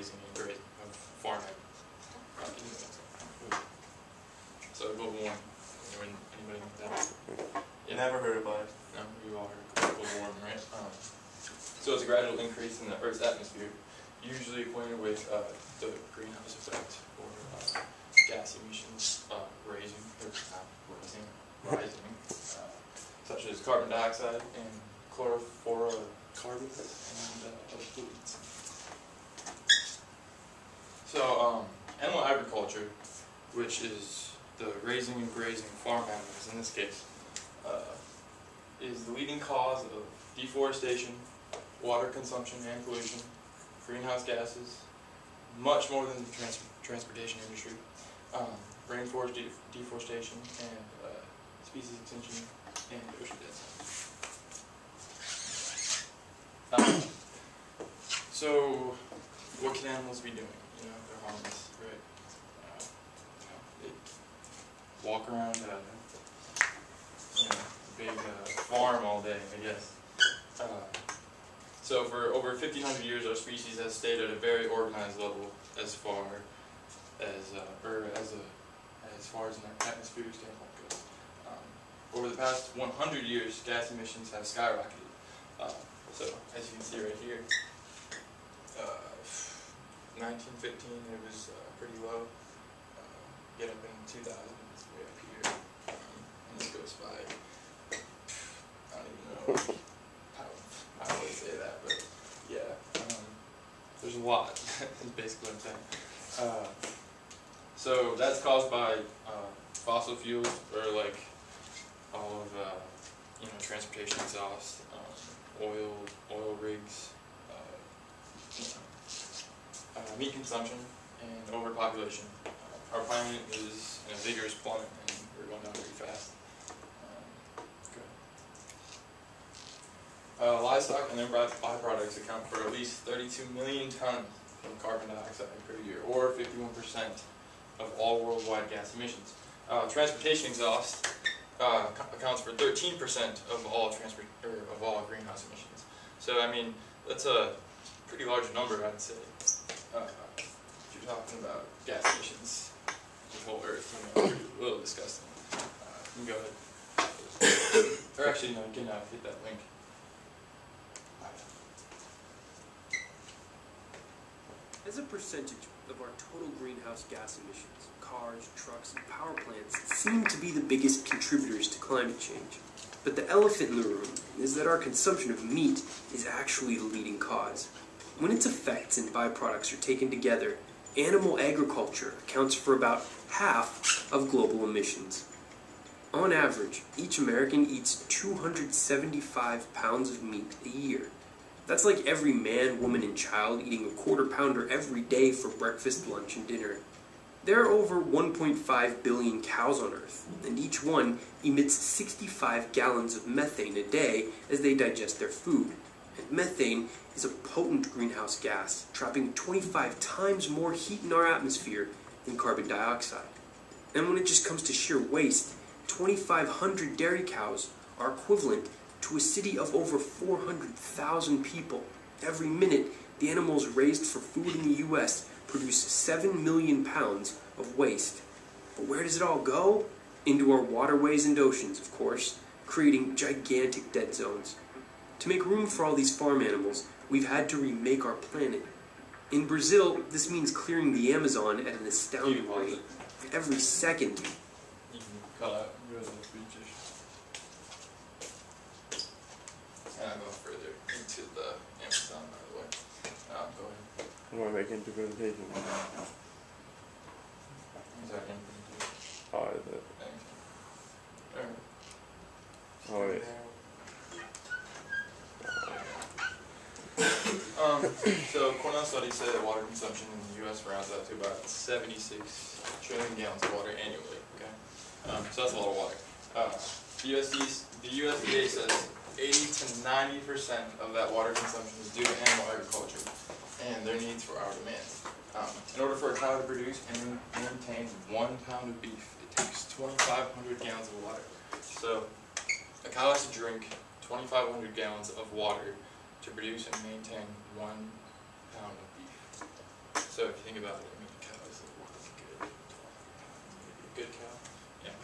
raising and grazing of farmland. So global warming. Anybody know what that is? Yeah. Never heard about it. No, you all heard of global warming, right? So it's a gradual increase in the Earth's atmosphere, usually acquainted with the greenhouse effect, or gas emissions rising, such as carbon dioxide and chlorofluorocarbons and other pollutants. So animal agriculture, which is the raising and grazing of farm animals in this case, is the leading cause of deforestation, water consumption and pollution, greenhouse gases, much more than the transportation industry, rainforest deforestation, and species extinction, and ocean density. So, what can animals be doing? You know, they're harmless, right? They walk around a big farm all day, I guess. So for over 1,500 years, our species has stayed at a very organized level as far as an atmospheric standpoint goes. Over the past 100 years, gas emissions have skyrocketed. So as you can see right here, 1915 it was pretty low. Get up in 2000, it's way up here. And this goes by, I don't even know how I always say that, but yeah, there's a lot, is basically what I'm saying. So that's caused by fossil fuels, or like all of transportation exhaust, oil rigs, meat consumption, and overpopulation. Our planet is in a vigorous plummet, and we're going down pretty fast. Livestock and their byproducts account for at least 32 million tons of carbon dioxide per year, or 51% of all worldwide gas emissions. Transportation exhaust accounts for 13% of all greenhouse emissions. So I mean, that's a pretty large number, I'd say. If you're talking about gas emissions, the whole Earth, it's a little disgusting. You can go ahead. Or actually, no, you can hit that link. As a percentage of our total greenhouse gas emissions, cars, trucks, and power plants seem to be the biggest contributors to climate change. But the elephant in the room is that our consumption of meat is actually the leading cause. When its effects and byproducts are taken together, animal agriculture accounts for about half of global emissions. On average, each American eats 275 pounds of meat a year. That's like every man, woman, and child eating a quarter pounder every day for breakfast, lunch, and dinner. There are over 1.5 billion cows on Earth, and each one emits 65 gallons of methane a day as they digest their food. And methane is a potent greenhouse gas, trapping 25 times more heat in our atmosphere than carbon dioxide. And when it just comes to sheer waste, 2,500 dairy cows are equivalent to a city of over 400,000 people. Every minute, the animals raised for food in the U.S. produce 7 million pounds of waste. But where does it all go? Into our waterways and oceans, of course, creating gigantic dead zones. To make room for all these farm animals, we've had to remake our planet. In Brazil, this means clearing the Amazon at an astounding rate. Every second. You can cut out the speeches. And I'll go further into the Amazon, by the way. Go ahead. I want to make into presentation. Second. Oh, is it? Oh, wait. So Cornell studies say that water consumption in the U.S. rounds out to about 76 trillion gallons of water annually. Okay, so that's a lot of water. The USDA says 80 to 90% of that water consumption is due to animal agriculture and their needs for our demands. In order for a cow to produce and maintain 1 pound of beef, it takes 2,500 gallons of water. So a cow has to drink 2,500 gallons of water to produce and maintain 1 pound of beef. So if you think about it, I mean, cows are good cow. Yeah.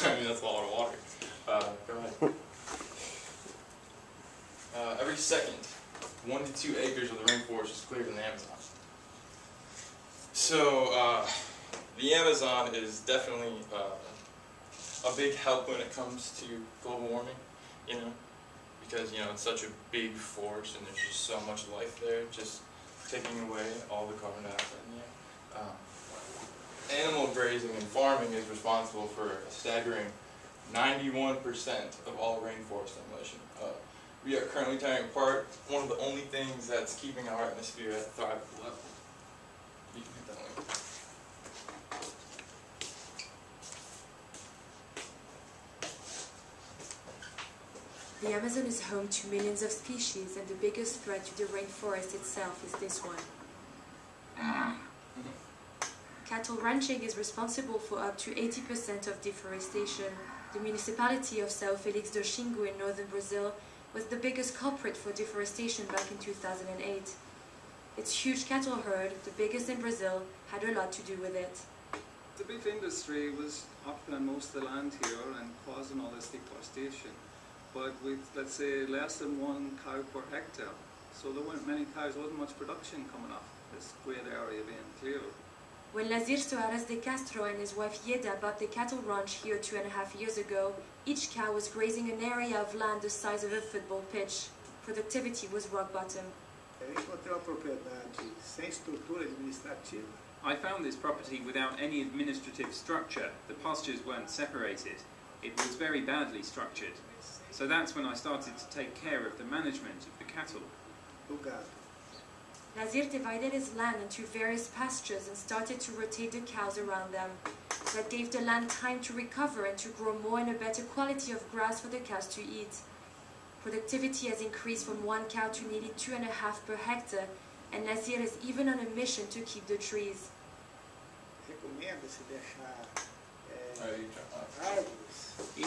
I mean, that's a lot of water. Go ahead. Every second, 1 to 2 acres of the rainforest is cleared in the Amazon. So the Amazon is definitely a big help when it comes to global warming, you know, because, you know, it's such a big forest and there's just so much life there, just taking away all the carbon dioxide in the air. Animal grazing and farming is responsible for a staggering 91% of all rainforest demolition. We are currently tearing apart one of the only things that's keeping our atmosphere at a thrivable level. You can hit that link. The Amazon is home to millions of species, and the biggest threat to the rainforest itself is this one. Cattle ranching is responsible for up to 80% of deforestation. The municipality of São Félix do Xingu in northern Brazil was the biggest culprit for deforestation back in 2008. Its huge cattle herd, the biggest in Brazil, had a lot to do with it. The beef industry was occupying most of the land here and causing all this deforestation. But with, let's say, less than 1 cow per hectare. So there weren't many cows, there wasn't much production coming off this great area being cleared. When Lazier Soares de Castro and his wife Yeda bought the cattle ranch here 2.5 years ago, each cow was grazing an area of land the size of a football pitch. Productivity was rock bottom. I found this property without any administrative structure. The pastures weren't separated. It was very badly structured. So that's when I started to take care of the management of the cattle. Lazier divided his land into various pastures and started to rotate the cows around them. That gave the land time to recover and to grow more and a better quality of grass for the cows to eat. Productivity has increased from 1 cow to nearly 2.5 per hectare, and Lazier is even on a mission to keep the trees. It's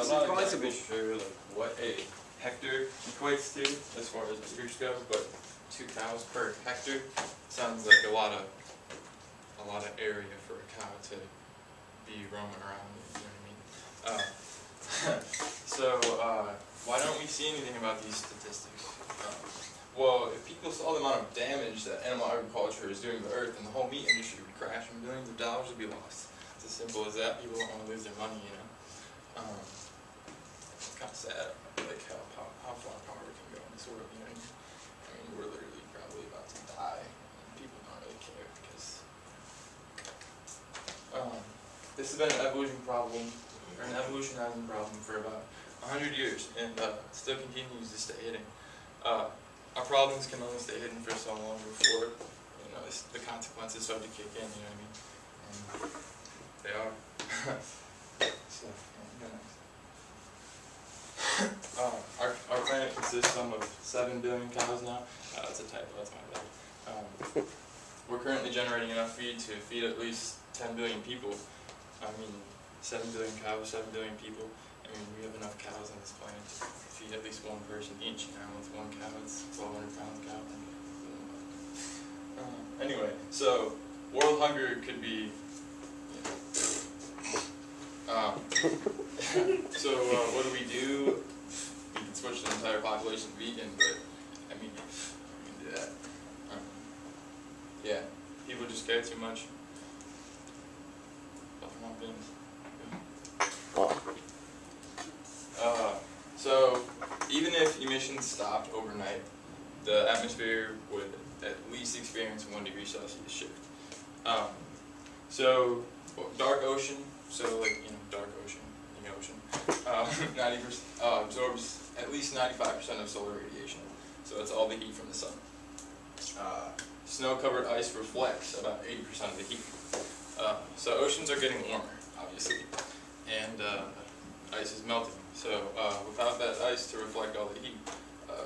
I'm not advisable. exactly sure like, what a hectare equates to as far as acres go, but 2 cows per hectare sounds like a lot of area for a cow to be roaming around. You know what I mean? So why don't we see anything about these statistics? Well, if people saw the amount of damage that animal agriculture is doing to the earth, and the whole meat industry would crash and billions of dollars would be lost. It's as simple as that. People don't want to lose their money, you know. It's kind of sad, like how far power can go in this world, you know. I mean, we're literally probably about to die, and people don't really care because this has been an evolution problem, or an evolutionizing problem for about 100 years, and still continues to stay hidden. Our problems can only stay hidden for so long before, you know, the consequences start to kick in. You know what I mean? And they are. So, our planet consists of 7 billion cows now. That's a typo. That's my bad. We're currently generating enough feed to feed at least 10 billion people. I mean, 7 billion cows, 7 billion people. I mean, we have enough cows on this planet to feed at least 1 person each. You know, with 1 cow, it's 1,200 pounds cow. Anyway, so world hunger could be. So what do? We can switch the entire population to vegan, but I mean, we can do that. Yeah, people just care too much. So even if emissions stopped overnight, the atmosphere would at least experience a 1 degree Celsius shift. So dark ocean, so like, you know, dark ocean, the ocean, 90% absorbs at least 95% of solar radiation. So it's all the heat from the sun. Snow-covered ice reflects about 80% of the heat. So oceans are getting warmer, obviously, and ice is melting. So without that ice to reflect all the heat,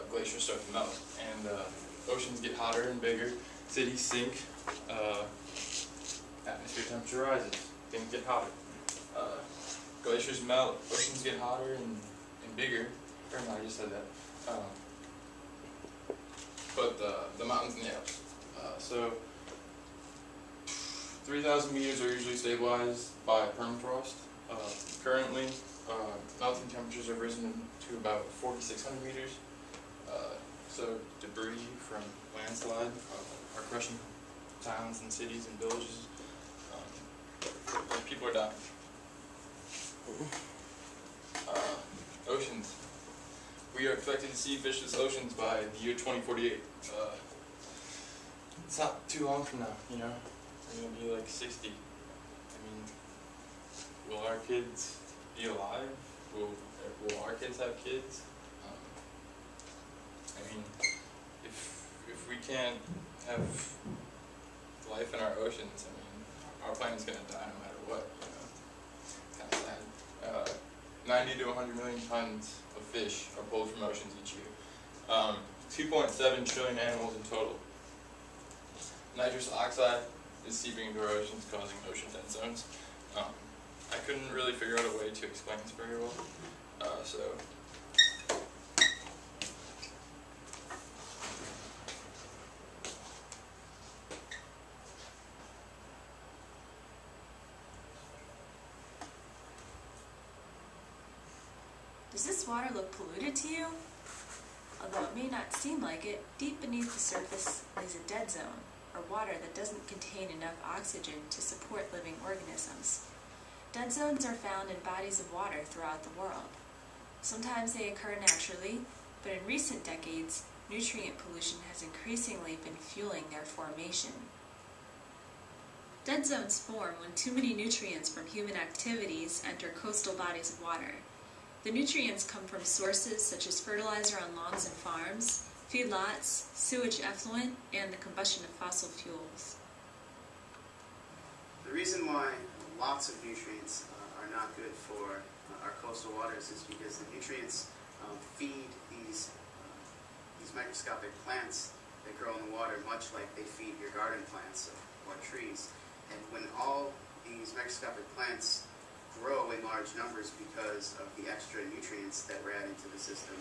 glaciers start to melt, and oceans get hotter and bigger, cities sink, atmosphere temperature rises, things get hotter. Glaciers melt, oceans get hotter and bigger. Or no, I just said that. But the mountains and the Alps. So 3,000 meters are usually stabilized by permafrost. Currently, melting temperatures have risen to about 4,600 meters. So debris from landslide are crushing towns and cities and villages. And people are dying. Oceans. We are expected to see fishless oceans by the year 2048. It's not too long from now, you know? We're gonna be like 60. I mean, will our kids be alive? Will our kids have kids? I mean, if we can't have life in our oceans, I mean, our planet's gonna die no matter what, you know? Kind of sad. 90 to 100 million tons of fish are pulled from oceans each year. 2.7 trillion animals in total. Nitrous oxide is seeping into our oceans, causing ocean dead zones. I couldn't really figure out a way to explain this very well, so. Does this water look polluted to you? Although it may not seem like it, deep beneath the surface is a dead zone, or water that doesn't contain enough oxygen to support living organisms. Dead zones are found in bodies of water throughout the world. Sometimes they occur naturally, but in recent decades, nutrient pollution has increasingly been fueling their formation. Dead zones form when too many nutrients from human activities enter coastal bodies of water. The nutrients come from sources such as fertilizer on lawns and farms, feedlots, sewage effluent, and the combustion of fossil fuels. The reason why lots of nutrients are not good for our coastal waters is because the nutrients feed these microscopic plants that grow in the water, much like they feed your garden plants or trees. And when all these microscopic plants grow in large numbers because of the extra nutrients that we're adding to the system,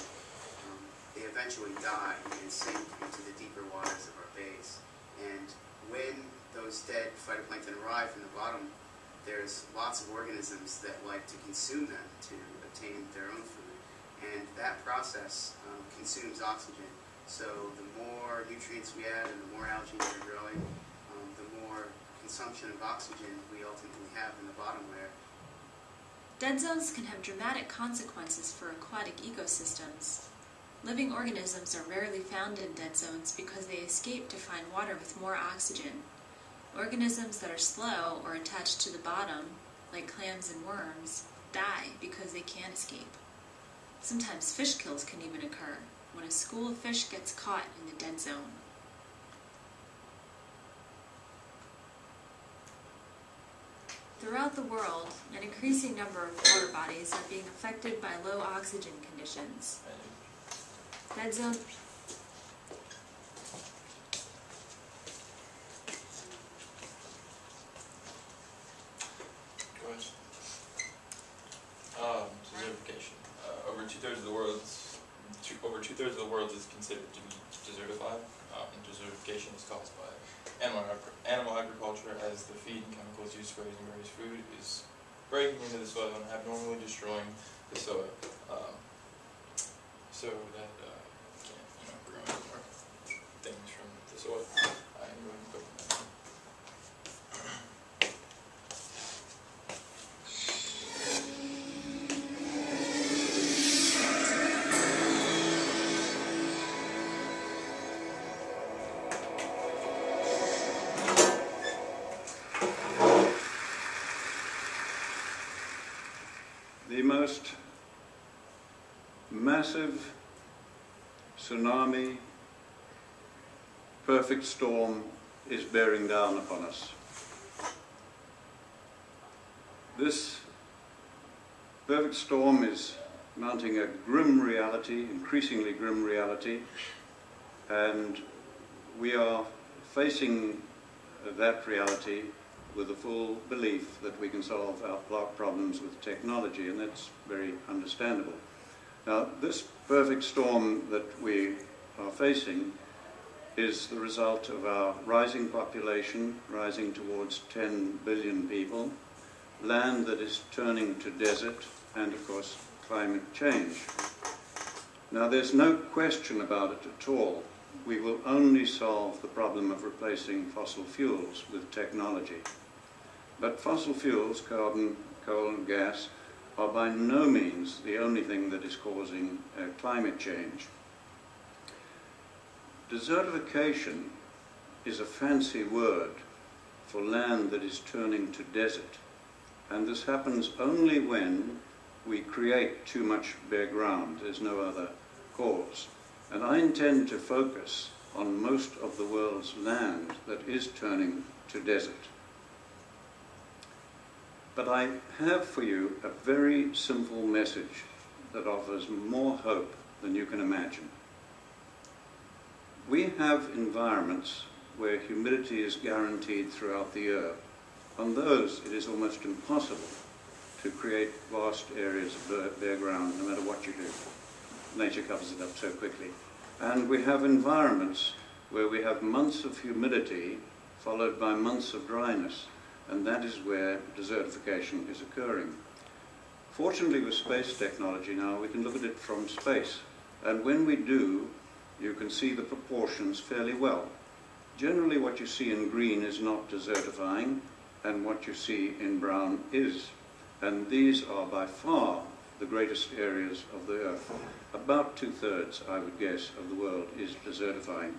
they eventually die and sink into the deeper waters of our bays. And when those dead phytoplankton arrive from the bottom, there's lots of organisms that like to consume them to obtain their own food. And that process consumes oxygen. So the more nutrients we add and the more algae that are growing, the more consumption of oxygen we ultimately have in the bottom layer. Dead zones can have dramatic consequences for aquatic ecosystems. Living organisms are rarely found in dead zones because they escape to find water with more oxygen. Organisms that are slow or attached to the bottom, like clams and worms, die because they can't escape. Sometimes fish kills can even occur when a school of fish gets caught in the dead zone. Throughout the world, an increasing number of water bodies are being affected by low oxygen conditions. Dead zone. Desertification. Over two-thirds of the world is considered to be desertified. And desertification is caused by animal agriculture, as the feed and chemicals used for raising various food is breaking into the soil and abnormally destroying the soil, so that we can't grow any more things from the soil. I'm going to put them down. The most massive tsunami, perfect storm is bearing down upon us. This perfect storm is mounting a grim reality, increasingly grim reality, and we are facing that reality with the full belief that we can solve our problems with technology, and that's very understandable. Now, this perfect storm that we are facing is the result of our rising population, rising towards 10 billion people, land that is turning to desert, and of course climate change. Now there's no question about it at all. We will only solve the problem of replacing fossil fuels with technology. But fossil fuels, carbon, coal and gas, are by no means the only thing that is causing climate change. Desertification is a fancy word for land that is turning to desert, and this happens only when we create too much bare ground. There's no other cause. And I intend to focus on most of the world's land that is turning to desert. But I have for you a very simple message that offers more hope than you can imagine. We have environments where humidity is guaranteed throughout the year. On those, it is almost impossible to create vast areas of bare ground, no matter what you do. Nature covers it up so quickly. And we have environments where we have months of humidity followed by months of dryness, and that is where desertification is occurring. Fortunately, with space technology now, we can look at it from space, and when we do, you can see the proportions fairly well. Generally, what you see in green is not desertifying, and what you see in brown is. And these are by far the greatest areas of the Earth. About 2/3, I would guess, of the world is desertifying.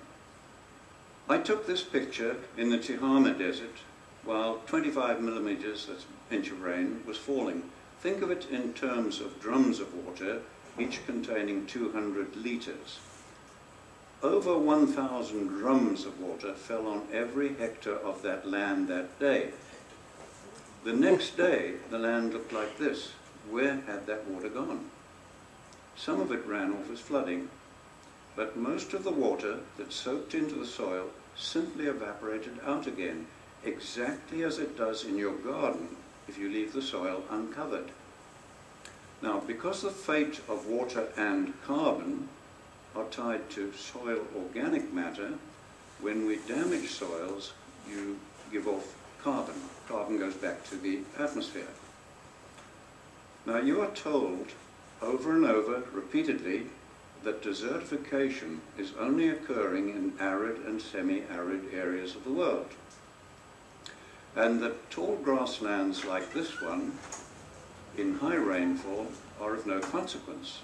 I took this picture in the Tihama Desert while 25 millimeters, that's an inch of rain, was falling. Think of it in terms of drums of water, each containing 200 liters. Over 1,000 drums of water fell on every hectare of that land that day. The next day, the land looked like this. Where had that water gone? Some of it ran off as flooding, but most of the water that soaked into the soil simply evaporated out again, exactly as it does in your garden if you leave the soil uncovered. Now, because the fate of water and carbon are tied to soil organic matter, when we damage soils, you give off carbon. Carbon goes back to the atmosphere. Now, you are told over and over, repeatedly, that desertification is only occurring in arid and semi-arid areas of the world, and that tall grasslands like this one, in high rainfall, are of no consequence.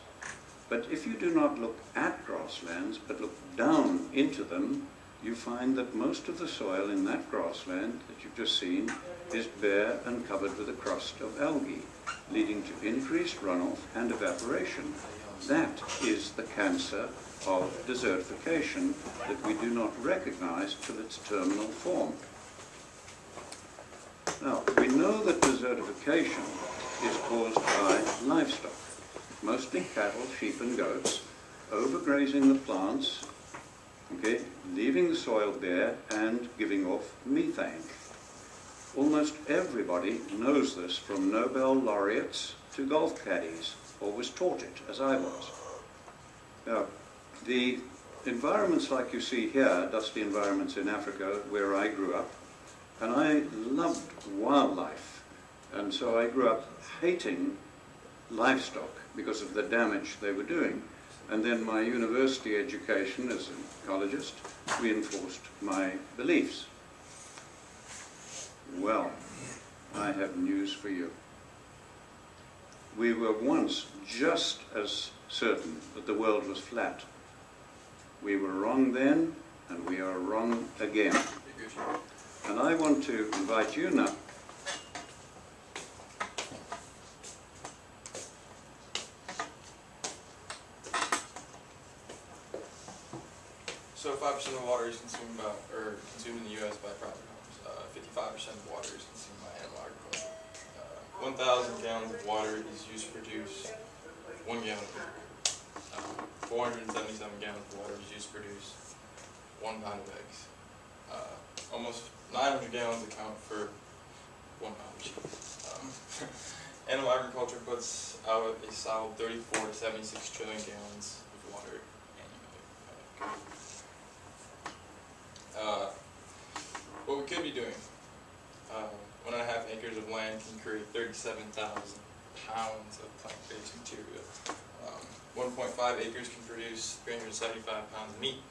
But if you do not look at grasslands, but look down into them, you find that most of the soil in that grassland that you've just seen is bare and covered with a crust of algae, leading to increased runoff and evaporation. That is the cancer of desertification that we do not recognize till its terminal form. Now, we know that desertification is caused by livestock, mostly cattle, sheep and goats, overgrazing the plants, okay, leaving the soil bare and giving off methane. Almost everybody knows this, from Nobel laureates to golf caddies, or was taught it, as I was. Now, the environments like you see here, dusty environments in Africa, where I grew up, and I loved wildlife, and so I grew up hating livestock because of the damage they were doing. And then my university education as an ecologist reinforced my beliefs. Well, I have news for you. We were once just as certain that the world was flat. We were wrong then, and we are wrong again. And I want to invite you now. So 5% of water is consumed in the U.S. by private homes. 55% of water is consumed by animal agriculture. 1,000 gallons of water is used to produce 1 gallon of milk. 477 gallons of water is used to produce 1 pound of eggs. Almost 900 gallons account for 1 pound of cheese. Animal agriculture puts out a solid 34 to 76 trillion gallons of water annually. What we could be doing, 1.5 acres of land can create 37,000 pounds of plant-based material. 1.5 acres can produce 375 pounds of meat.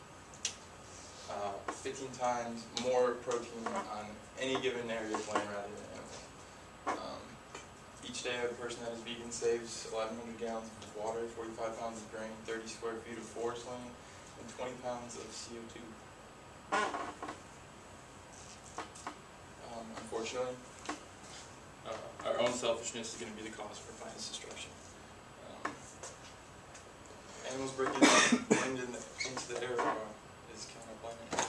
15 times more protein on any given area of land rather than animal. Each day a person that is vegan saves 1,100 gallons of water, 45 pounds of grain, 30 square feet of forest land, and 20 pounds of CO2. Unfortunately, our own selfishness is going to be the cause for planet's destruction. Animals breaking down into the air is counterplanet.